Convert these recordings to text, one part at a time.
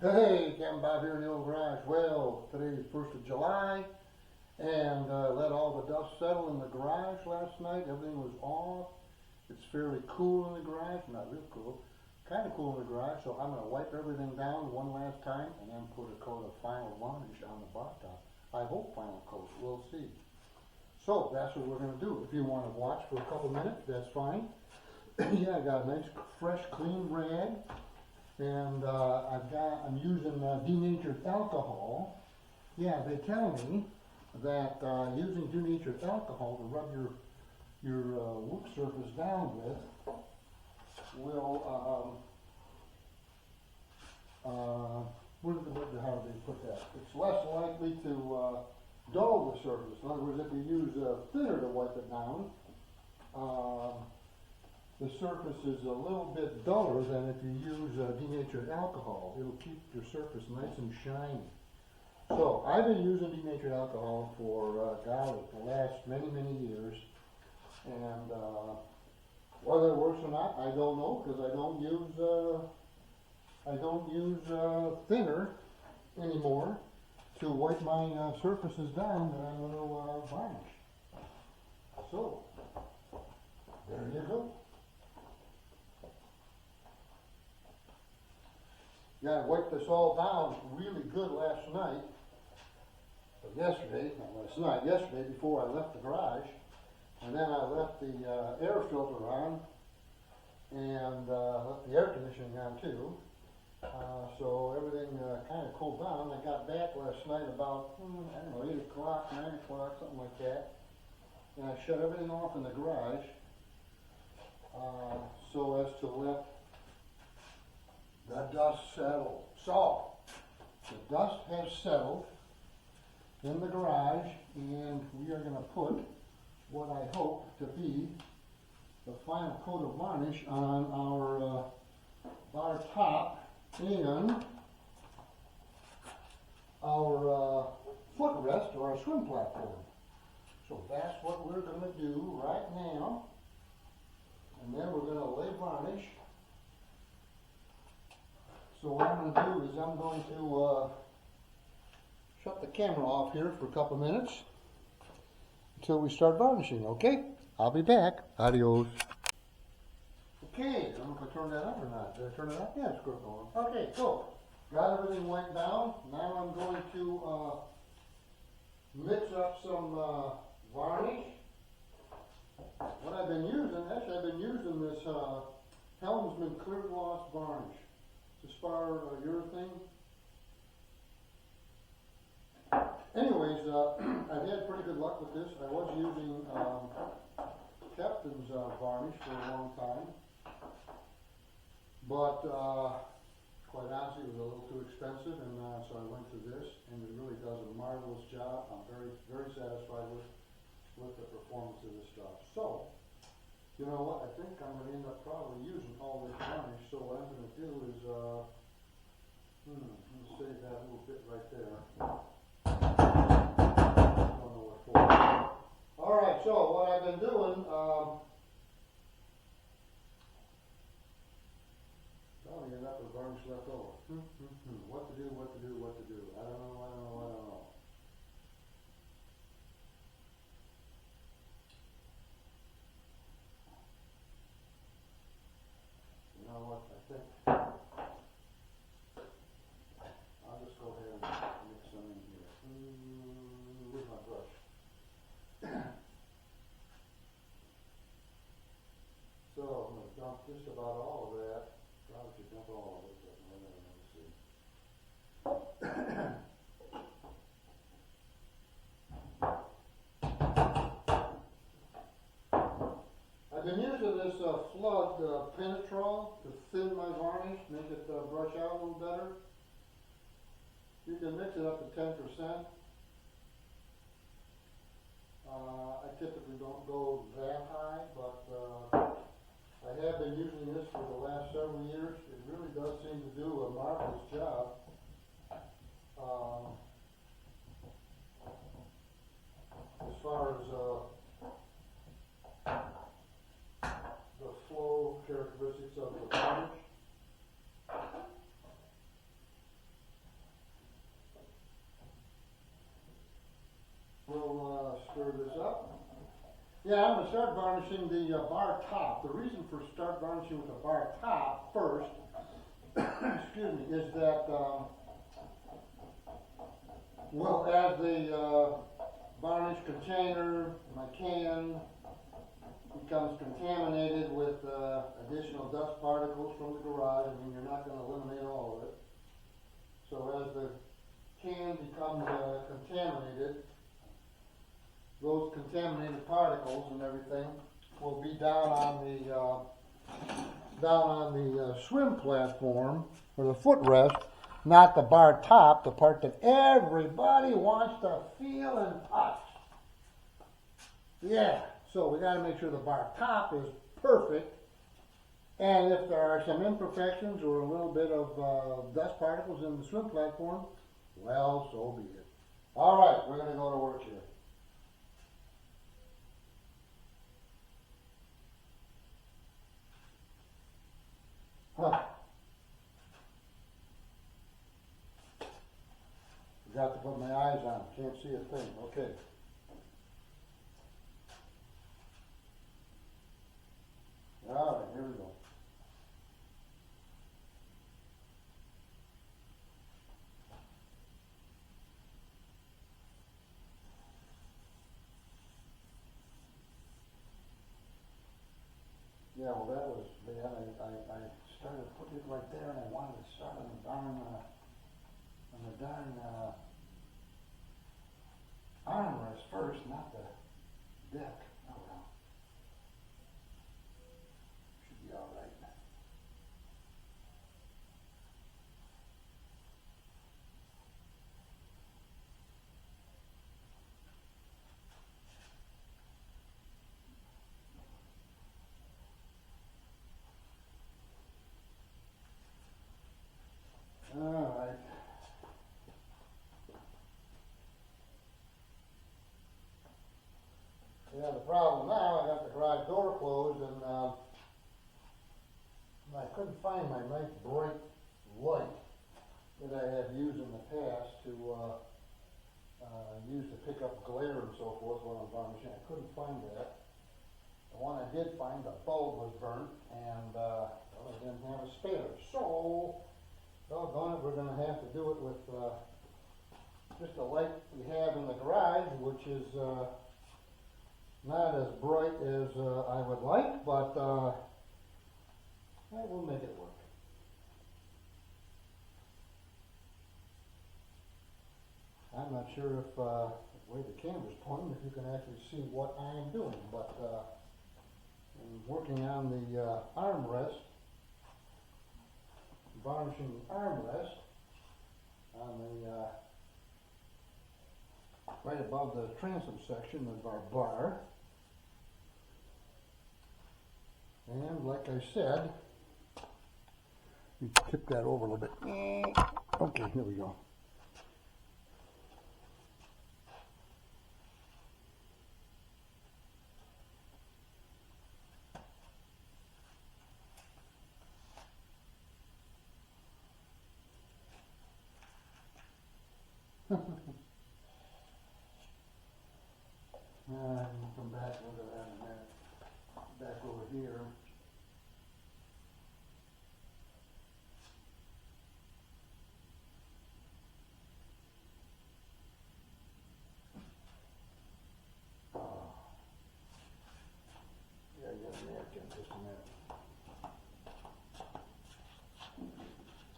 Hey, Captain Bob here in the old garage. Well, today is 1st of July, and let all the dust settle in the garage last night. Everything was off. It's fairly cool in the garage, not real cool, kind of cool in the garage, so I'm going to wipe everything down one last time and then put a coat of final varnish on the bar top. I hope final coat, we'll see. So, that's what we're going to do. If you want to watch for a couple minutes, that's fine. Yeah, I got a nice, fresh, clean rag. And I'm using denatured alcohol. Yeah, they tell me that using denatured alcohol to rub your work surface down with will how do they put that? It's less likely to dull the surface. In other words, if you use thinner to wipe it down, the surface is a little bit duller than if you use denatured alcohol. It'll keep your surface nice and shiny. So I've been using denatured alcohol for the last many years, and whether it works or not, I don't know, because I don't use thinner anymore to wipe my surfaces down that I'm going to varnish. So there you go. Yeah, I wiped this all down really good last night, or yesterday, not last night, yesterday before I left the garage, and then I left the air filter on, and left the air conditioning on too, so everything kind of cooled down. I got back last night about, I don't know, 8 o'clock, 9 o'clock, something like that, and I shut everything off in the garage, so as to let the dust settle. So, the dust has settled in the garage, and we are going to put what I hope to be the final coat of varnish on our bar top and our footrest or our swim platform. So that's what we're going to do right now, and then we're going to lay varnish. So what I'm going to do is I'm going to shut the camera off here for a couple minutes until we start varnishing, okay? I'll be back. Adios. Okay, I don't know if I turned that up or not. Did I turn it up? Yeah, it's good going. Okay, so got everything wiped down. Now I'm going to mix up some varnish. What I've been using, actually I've been using this Helmsman Clear Gloss varnish. Spar urethane. Anyways, I've had pretty good luck with this. I was using Captain's varnish for a long time, but quite honestly, it was a little too expensive, and so I went to this, and it really does a marvelous job. I'm very satisfied with the performance of this stuff. So, you know what, I think I'm going to end up probably using all this varnish, so what I'm going to do is, let me save that little bit right there. I don't know what for. Alright, so what I've been doing, well, you end up with varnish left over. What to do. I don't know. You know what, I think I'll just go ahead and mix some in here. Where's my brush? So I'm going to dump just about all of that. Probably should dump all of it, but let me see. I've been using this Flood Penetrol to thin my varnish, make it brush out a little better. You can mix it up to 10%. I typically don't go that high, but I have been using this for the last several years. It really does seem to do a marvelous job. As far as the flow characteristics of the varnish. Yeah, I'm gonna start varnishing the bar top. The reason for start varnishing with the bar top first, excuse me, is that, well, as the varnish container, my can, becomes contaminated with additional dust particles from the garage, I mean, you're not gonna eliminate all of it. So as the can becomes contaminated, those contaminated particles and everything will be down on the swim platform or the footrest, not the bar top, the part that everybody wants to feel and touch. Yeah, so we got to make sure the bar top is perfect, and if there are some imperfections or a little bit of dust particles in the swim platform, well, so be it. All right, we're going to go to work here. Huh. Forgot to put my eyes on. Can't see a thing. Okay. All right, here we go. Yeah, well, that was bad. I started putting it right there, and I wanted to start on the darn armrest first, not the deck. Oh well, should be all right. All right. Yeah, the problem now, I got the garage door closed, and I couldn't find my nice bright light that I have used in the past to use to pick up glare and so forth while I'm varnishing. I couldn't find that. The one I did find, the bulb was burnt, and well, I didn't have a spare. So, doggone it, we're going to have to do it with just the light we have in the garage, which is not as bright as I would like, but we'll make it work. I'm not sure if the way the camera's pointing, if you can actually see what I am doing, but I'm working on the armrest, varnishing the armrest on the right above the transom section of our bar. And like I said, you tip that over a little bit. Okay, here we go. We'll come back and look at that in a minute. Back over here. Yeah, get a napkin just a minute.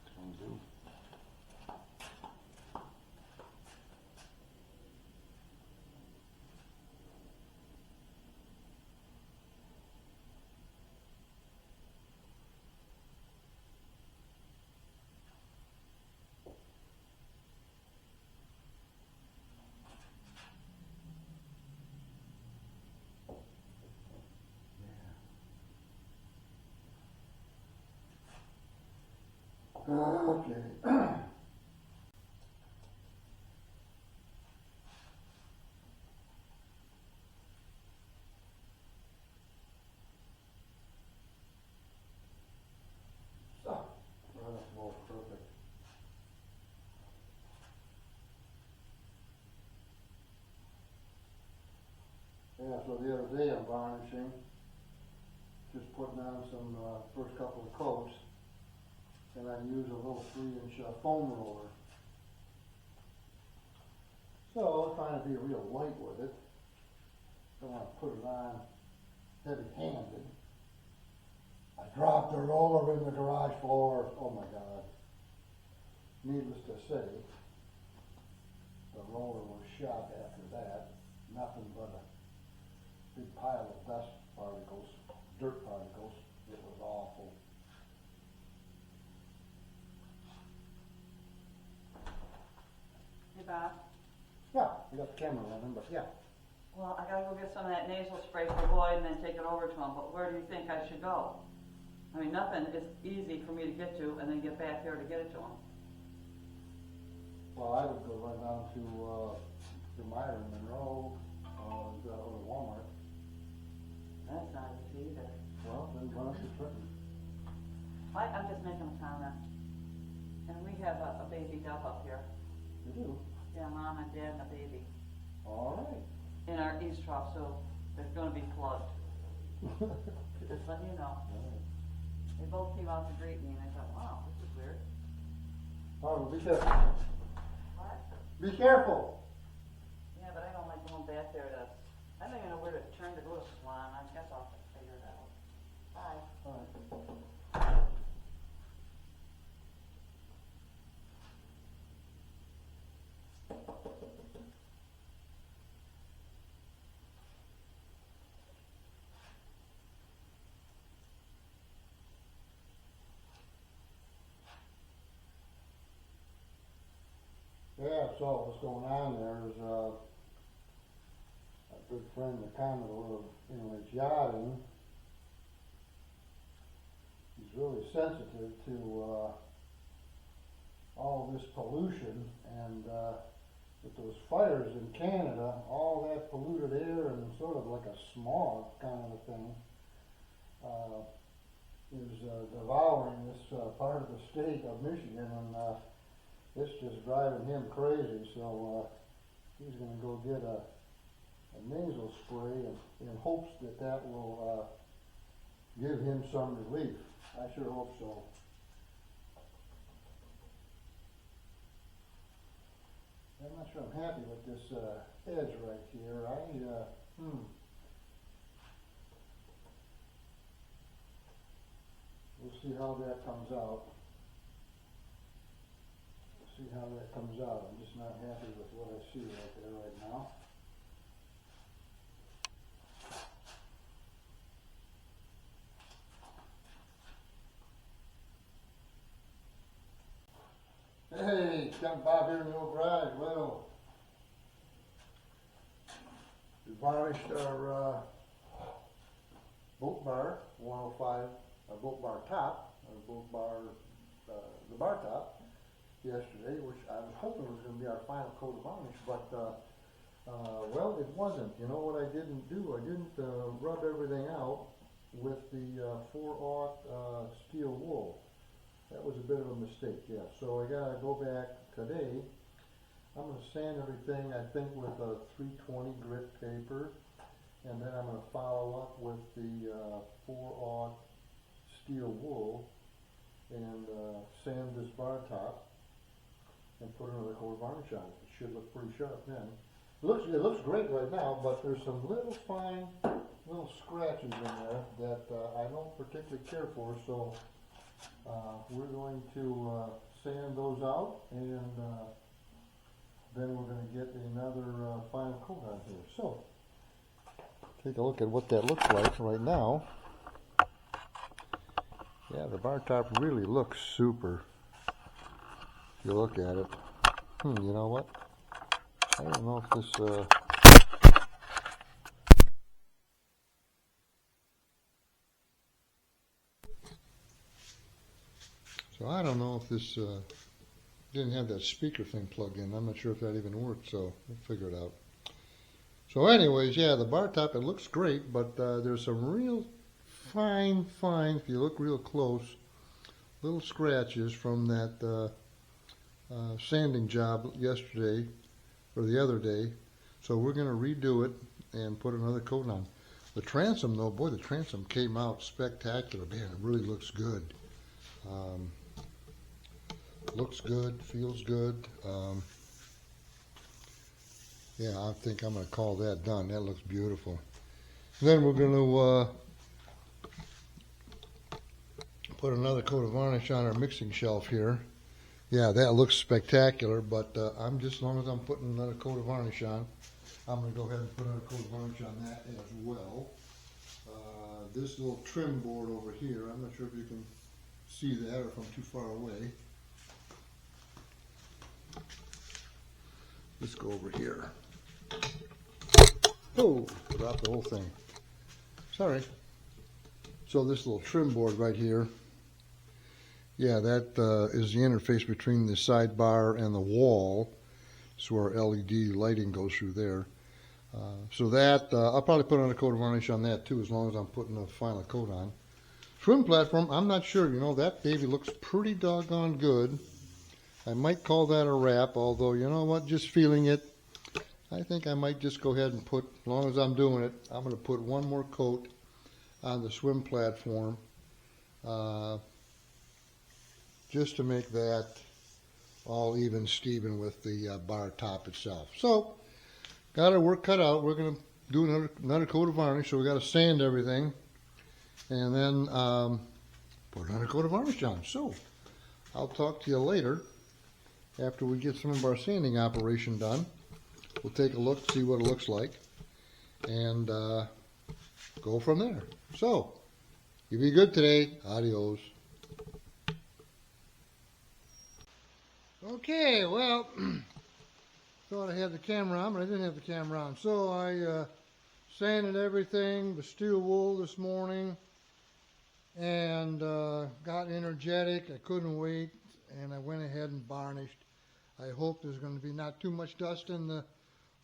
It's gonna do. Okay. So, well, perfect. Yeah, so the other day I'm varnishing, just putting on some first couple of coats, and I use a little 3-inch foam roller. So I'm trying to be real light with it. Don't want to put it on heavy-handed. I dropped the roller in the garage floor. Oh my God. Needless to say, the roller was shot after that. Nothing but a big pile of dust particles, dirt particles. It was awful. Hey Bob, Yeah, we got the camera running, but yeah. well, I gotta go get some of that nasal spray for Boyd and then take it over to him, but where do you think I should go? I mean, nothing is easy for me to get to and then get back here to get it to him. Well, I would go right down to Myron Monroe, or Walmart. That's not easy either. Well, then run up to Trenton. I'm just making a comment. And we have a baby dove up here. You do? Yeah, mom and dad and a baby. All right. In our east trough, so there's gonna be plugged. Just letting you know. They both came out to greet me and I thought, wow, this is weird. Oh, well, be careful. What? Be careful. Yeah, but I don't like going back there to, I don't even know where to turn to go to salon. I guess I'll have to figure it out. Bye. All right. Yeah, so what's going on there is a good friend, the Commodore of Inland Yachting. He's really sensitive to all this pollution, and with those fires in Canada, all that polluted air and sort of like a smog kind of a thing is devouring this part of the state of Michigan, and it's just driving him crazy. So he's going to go get a nasal spray in hopes that that will give him some relief. I sure hope so. I'm not sure I'm happy with this edge right here. We'll see how that comes out. See how that comes out. I'm just not happy with what I see right there right now. Hey, got Bob here in the old garage. Well, we varnished our boat bar, 105, our boat bar top, our boat bar, the bar top, yesterday, which I was hoping was going to be our final coat of varnish, but well, it wasn't. You know what I didn't do? I didn't rub everything out with the 4/0 steel wool. That was a bit of a mistake, yeah. So I gotta go back today. I'm gonna sand everything, I think, with a 320 grit paper, and then I'm gonna follow up with the 4/0 steel wool and sand this bar top and put another coat of varnish on it. It should look pretty sharp then. It looks great right now, but there's some little fine little scratches in there that I don't particularly care for, so we're going to sand those out, and then we're going to get another final coat on here. So, take a look at what that looks like right now. Yeah, the bar top really looks super. If you look at it. You know what? I don't know if this so I don't know if this didn't have that speaker thing plugged in. I'm not sure if that even worked, so we'll figure it out. So anyways, yeah, the bar top, it looks great, but there's some real fine, if you look real close, little scratches from that sanding job yesterday or the other day. So we're going to redo it, and put another coat on. The transom though, boy, the transom came out spectacular. Man, it really looks good. Looks good, feels good. Yeah, I think I'm going to call that done. That looks beautiful. Then we're going to put another coat of varnish on our mixing shelf here. Yeah, that looks spectacular, but as long as I'm putting another coat of varnish on, I'm going to go ahead and put another coat of varnish on that as well. This little trim board over here, I'm not sure if you can see that or if I'm too far away. Let's go over here. Oh, dropped the whole thing. Sorry. So this little trim board right here, yeah, that is the interface between the sidebar and the wall. So our LED lighting goes through there. So that, I'll probably put on a coat of varnish on that too, as long as I'm putting a final coat on. Swim platform, I'm not sure. You know, that baby looks pretty doggone good. I might call that a wrap, although, you know what, just feeling it, I think I might just go ahead and put, as long as I'm doing it, I'm going to put one more coat on the swim platform, just to make that all even Steven with the bar top itself. So, got our work cut out. We're going to do another coat of varnish, so we got to sand everything, and then put another coat of varnish on. So, I'll talk to you later after we get some of our sanding operation done. We'll take a look, see what it looks like, and go from there. So, you be good today. Adios. Okay, well, thought I had the camera on, but I didn't have the camera on. So I sanded everything with steel wool this morning and got energetic. I couldn't wait, and I went ahead and varnished. I hope there's going to be not too much dust in the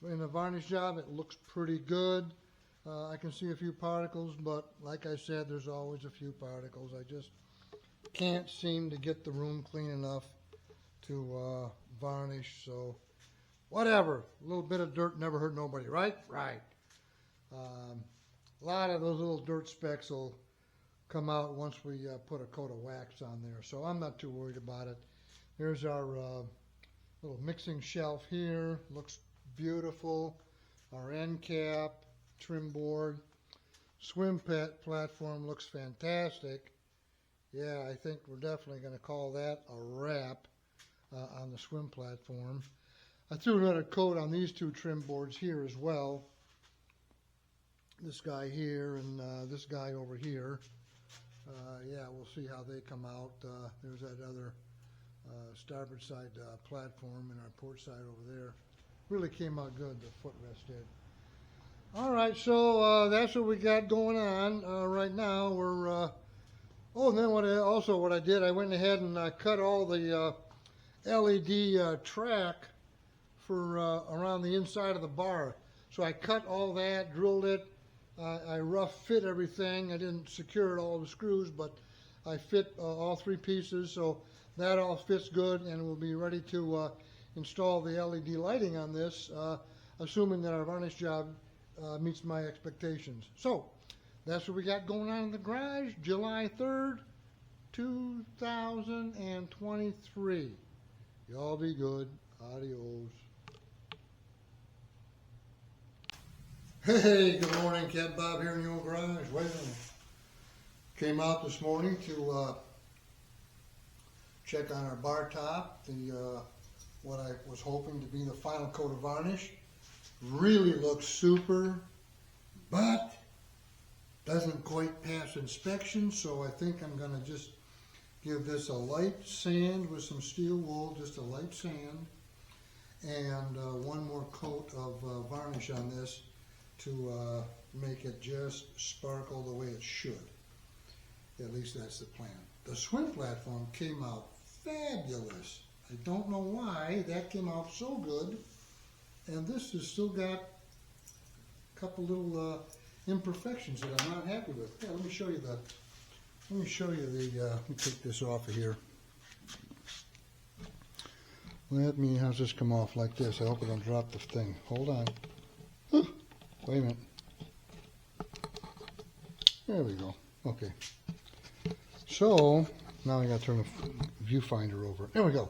varnish job. It looks pretty good. I can see a few particles, but like I said, there's always a few particles. I just can't seem to get the room clean enough to varnish, so whatever. A little bit of dirt never hurt nobody, right? Right. A lot of those little dirt specks will come out once we put a coat of wax on there, so I'm not too worried about it. Here's our little mixing shelf here. Looks beautiful. Our end cap, trim board, swim platform looks fantastic. Yeah, I think we're definitely going to call that a wrap on the swim platform. I threw another coat on these two trim boards here as well. This guy here and this guy over here. Yeah, we'll see how they come out. There's that other starboard side platform and our port side over there. Really came out good, the footrest did. All right, so that's what we got going on right now. We're oh, and then what I did, I went ahead and cut all the LED track for around the inside of the bar. So I cut all that, drilled it. I rough fit everything. I didn't secure all the screws, but I fit all three pieces, so that all fits good, and we'll be ready to install the LED lighting on this, assuming that our varnish job meets my expectations. So that's what we got going on in the garage, July 3rd, 2023. Y'all be good. Adios. Hey, good morning. Cat Bob here in the old garage. Wait a minute. Came out this morning to check on our bar top, what I was hoping to be the final coat of varnish. Really looks super, but doesn't quite pass inspection, so I think I'm going to just give this a light sand with some steel wool, just a light sand, and one more coat of varnish on this to make it just sparkle the way it should. At least that's the plan. The swim platform came out fabulous. I don't know why that came out so good, and this has still got a couple little imperfections that I'm not happy with. Yeah, let me show you the. Let me take this off of here. How's this come off like this? I hope I don't drop the thing. Hold on. Wait a minute. There we go. Okay. So now I got to turn the viewfinder over. There we go.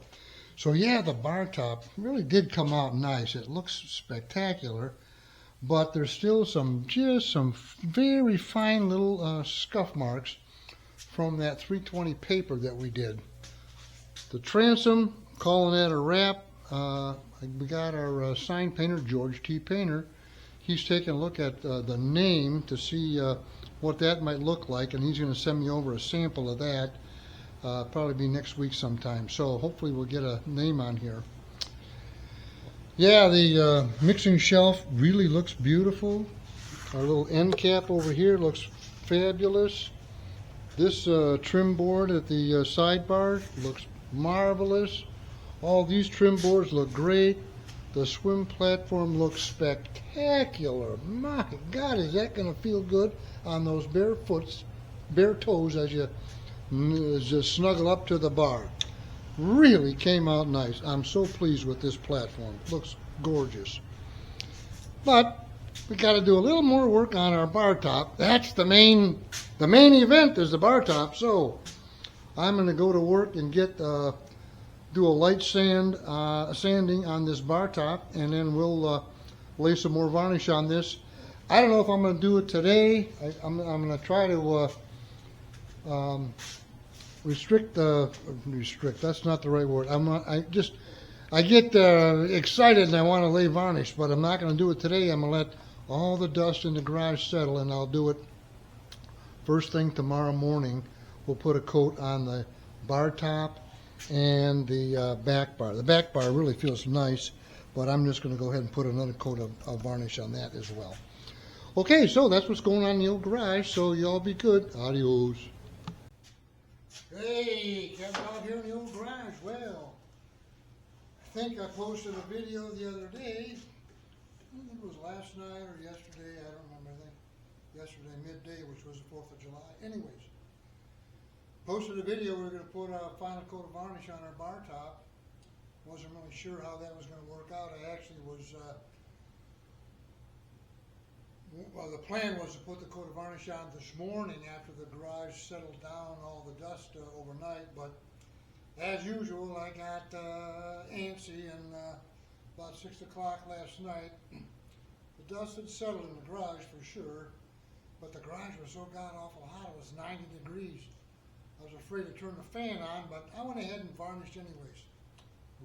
So yeah, the bar top really did come out nice. It looks spectacular, but there's still just some very fine little scuff marks from that 320 paper that we did. The transom, calling that a wrap. We got our sign painter, George T. Painter. He's taking a look at the name to see what that might look like, and he's going to send me over a sample of that. Probably be next week sometime. So hopefully we'll get a name on here. Yeah, the mixing shelf really looks beautiful. Our little end cap over here looks fabulous. This trim board at the sidebar looks marvelous. All these trim boards look great. The swim platform looks spectacular. My God, is that going to feel good on those bare toes as you just snuggle up to the bar. Really came out nice. I'm so pleased with this platform. Looks gorgeous. But we got to do a little more work on our bar top. That's the main event is the bar top. So I'm going to go to work and do a light sanding on this bar top, and then we'll lay some more varnish on this. I don't know if I'm going to do it today. I'm going to try to restrict. That's not the right word. I get excited and I want to lay varnish, but I'm not going to do it today. I'm going to let all the dust in the garage settle, and I'll do it first thing tomorrow morning. We'll put a coat on the bar top and the back bar. The back bar really feels nice, but I'm just going to go ahead and put another coat of varnish on that as well. Okay, so that's what's going on in the old garage, so y'all be good. Adios. Hey, Kevin out here in the old garage. Well, I think I posted a video the other day. I think it was last night or yesterday. I don't remember. I think yesterday midday, which was the 4th of July. Anyways, posted a video. We were going to put a final coat of varnish on our bar top. Wasn't really sure how that was going to work out. I actually was. Well, the plan was to put the coat of varnish on this morning after the garage settled down all the dust overnight, but as usual, I got antsy, and about 6 o'clock last night, the dust had settled in the garage for sure, but the garage was so god-awful hot, it was 90 degrees. I was afraid to turn the fan on, but I went ahead and varnished anyways.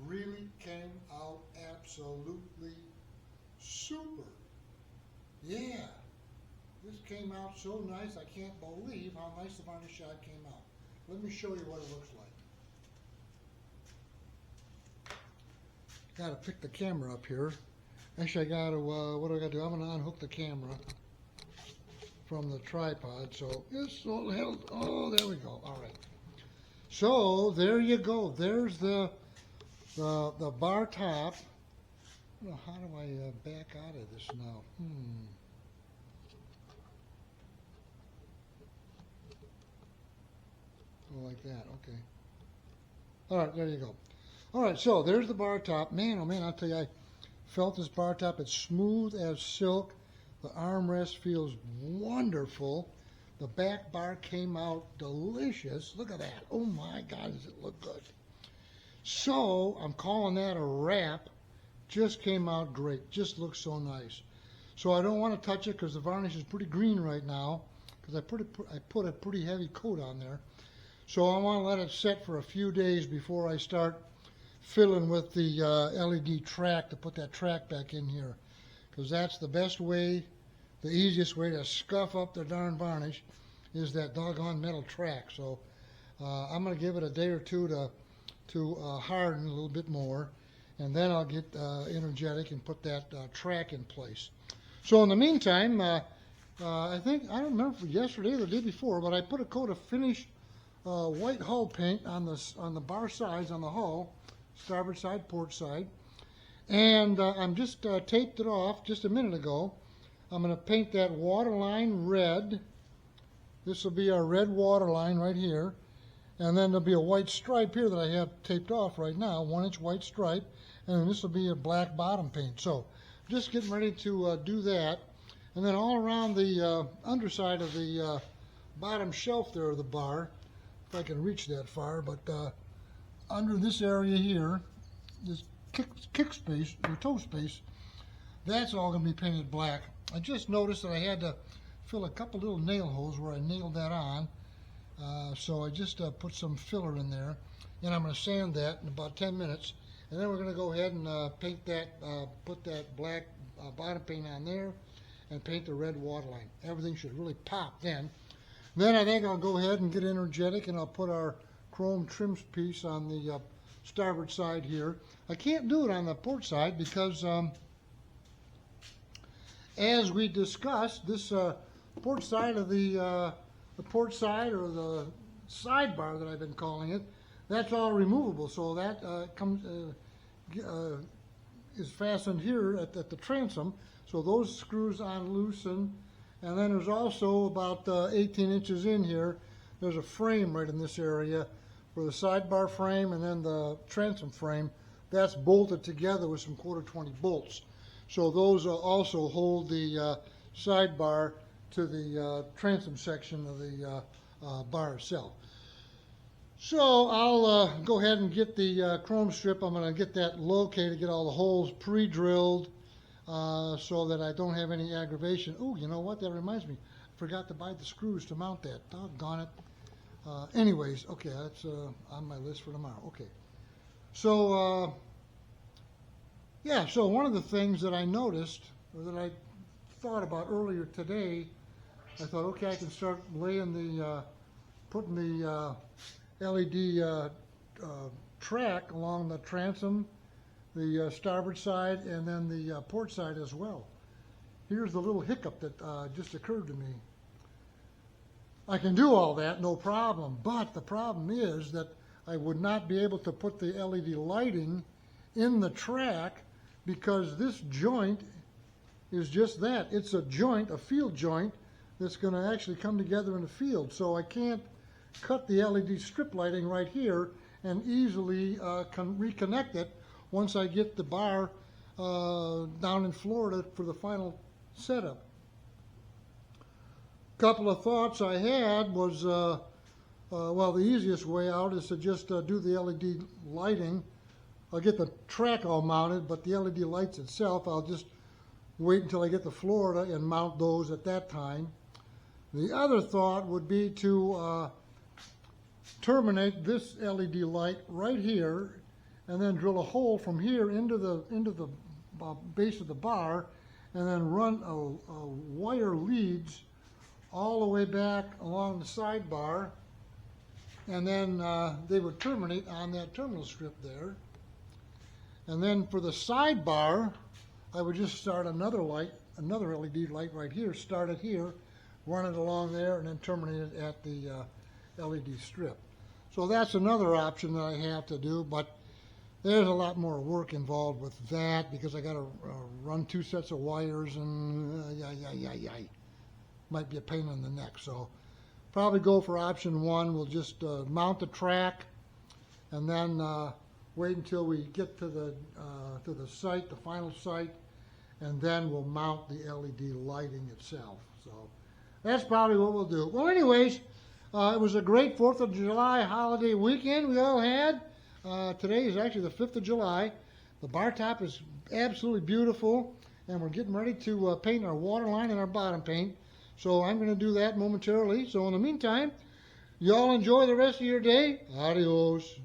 Really came out absolutely super. Yeah, this came out so nice, I can't believe how nice the varnish job came out. Let me show you what it looks like. Got to pick the camera up here. Actually, I got to, what do I got to do? I'm going to unhook the camera from the tripod. So this will help. Oh, there we go. All right. So there you go. There's the bar top. Well, how do I back out of this now? Oh, like that. Okay. All right, there you go. All right, so there's the bar top. Man, oh man, I'll tell you, I felt this bar top. It's smooth as silk. The armrest feels wonderful. The back bar came out delicious. Look at that. Oh my God, does it look good. So I'm calling that a wrap. Just came out great. Just looks so nice. So I don't want to touch it because the varnish is pretty green right now because I put a pretty heavy coat on there. So I want to let it set for a few days before I start filling with the LED track to put that track back in here, because that's the best way, the easiest way to scuff up the darn varnish is that doggone metal track. So I'm going to give it a day or two to harden a little bit more, and then I'll get energetic and put that track in place. So in the meantime, I don't remember if yesterday or the day before, but I put a coat of finished white hull paint on the bar sides on the hull, starboard side, port side, and I'm just taped it off just a minute ago. I'm going to paint that waterline red. This will be our red waterline right here, and then there'll be a white stripe here that I have taped off right now, 1-inch white stripe, and then this will be a black bottom paint. So just getting ready to do that, and then all around the underside of the bottom shelf there of the bar, if I can reach that far, but under this area here, this kick space, or toe space, that's all going to be painted black. I just noticed that I had to fill a couple little nail holes where I nailed that on, so I just put some filler in there, and I'm going to sand that in about 10 minutes, and then we're going to go ahead and paint that, put that black bottom paint on there, and paint the red waterline. Everything should really pop then. Then I think I'll go ahead and get energetic, and I'll put our chrome trim piece on the starboard side here. I can't do it on the port side because, as we discussed, this port side of the port side, or the sidebar that I've been calling it, that's all removable. So that is fastened here at the transom. So those screws unloosen, and then there's also about 18 inches in here, there's a frame right in this area for the sidebar frame, and then the transom frame, that's bolted together with some 1/4-20 bolts. So those also hold the sidebar to the transom section of the bar itself. So I'll go ahead and get the chrome strip. I'm going to get that located, get all the holes pre-drilled, so that I don't have any aggravation. Oh, you know what? That reminds me. I forgot to buy the screws to mount that. Doggone it. Anyways, okay, that's on my list for tomorrow. Okay. So, yeah, so one of the things that I noticed, or that I thought about earlier today, I thought, okay, I can start laying the, putting the LED track along the transom, the starboard side, and then the port side as well. Here's the little hiccup that just occurred to me. I can do all that, no problem, but the problem is that I would not be able to put the LED lighting in the track, because this joint is just that. It's a joint, a field joint, that's going to actually come together in the field. So I can't cut the LED strip lighting right here and easily reconnect it once I get the bar down in Florida for the final setup. Couple of thoughts I had was, well, the easiest way out is to just do the LED lighting. I'll get the track all mounted, but the LED lights itself, I'll just wait until I get to Florida and mount those at that time. The other thought would be to terminate this LED light right here, and then drill a hole from here into the base of the bar, and then run a wire leads all the way back along the sidebar, and then they would terminate on that terminal strip there. And then for the sidebar, I would just start another light, another LED light right here, start it here, run it along there, and then terminate it at the LED strip. So that's another option that I have to do, but there's a lot more work involved with that, because I got to run 2 sets of wires, and might be a pain in the neck. So probably go for option 1. We'll just mount the track, and then wait until we get to the site, the final site, and then we'll mount the LED lighting itself. So that's probably what we'll do. Well, anyways, it was a great 4th of July holiday weekend we all had. Today is actually the 5th of July. The bar top is absolutely beautiful, and we're getting ready to paint our waterline and our bottom paint. So I'm going to do that momentarily. So in the meantime, y'all enjoy the rest of your day. Adios.